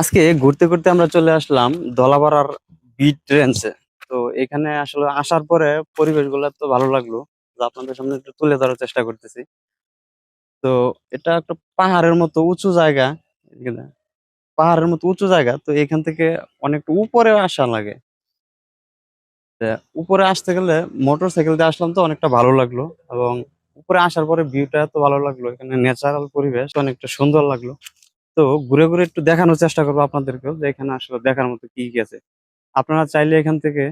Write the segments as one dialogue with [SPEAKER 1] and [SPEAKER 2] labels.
[SPEAKER 1] আজকে ঘুরতে ঘুরতে আমরা চলে আসলাম ধলাপাড়ার বিট রেঞ্জে। তো এখানে আসলে আসার পরে পরিবেশ গুলো তো ভালো লাগলো, যা আপনাদের সামনে একটু তুলে ধরার চেষ্টা করতেছি। তো এটা একটা পাহাড়ের মতো উঁচু জায়গা। এখানে পাহাড়ের মতো উঁচু জায়গা, তো এখান থেকে অনেকটা উপরে আসা লাগে। তা উপরে আসতে গেলে মোটর সাইকেল দিয়ে আসলাম, তো অনেকটা ভালো লাগলো। এবং উপরে আসার পরে ভিউটা এত ভালো লাগলো, এখানে ন্যাচারাল পরিবেশ অনেকটা সুন্দর লাগলো। তো ঘুরে ঘুরে একটু দেখানোর চেষ্টা করবো আপনাদেরকেও যে এখানে আসলে দেখার মতো কি কি আছে। আপনারা চাইলে এখান থেকে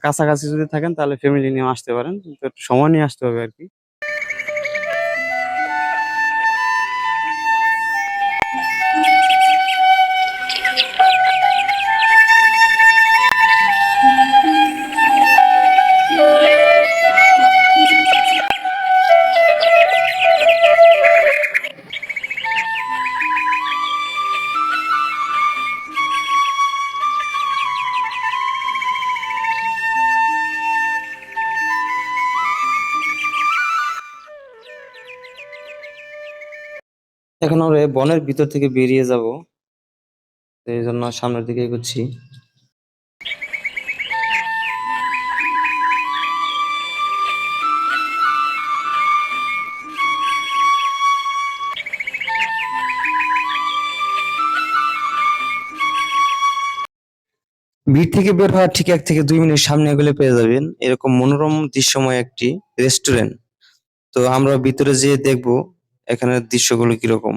[SPEAKER 1] কাছাকাছি যদি থাকেন তাহলে ফ্যামিলি নিয়ে আসতে পারেন, কিন্তু একটু সময় নিয়ে আসতে হবে আর কি। এখন আমরা বনের ভিতর থেকে বেরিয়ে যাব, এই জন্য সামনের দিকে এগোচ্ছি। ভিড় থেকে বের হওয়ার ঠিক 1 থেকে 2 মিনিট সামনে এগোলে পেয়ে যাবেন এরকম মনোরম দৃশ্যময় একটি রেস্টুরেন্ট। তো আমরা ভিতরে যেয়ে দেখবো এখানের দৃশ্যগুলো কিরকম।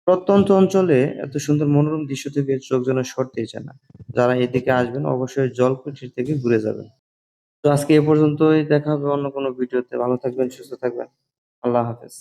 [SPEAKER 1] প্রত্যন্ত অঞ্চলে এত সুন্দর মনোরম দৃশ্য থেকে চোখ যেন সরতেই চায় না। যারা এদিকে আসবেন অবশ্যই জলকুঠি থেকে ঘুরে যাবেন। তো আজকে এ পর্যন্তই, দেখা হবে অন্য কোনো ভিডিওতে। ভালো থাকবেন, সুস্থ থাকবেন। আল্লাহ হাফেজ।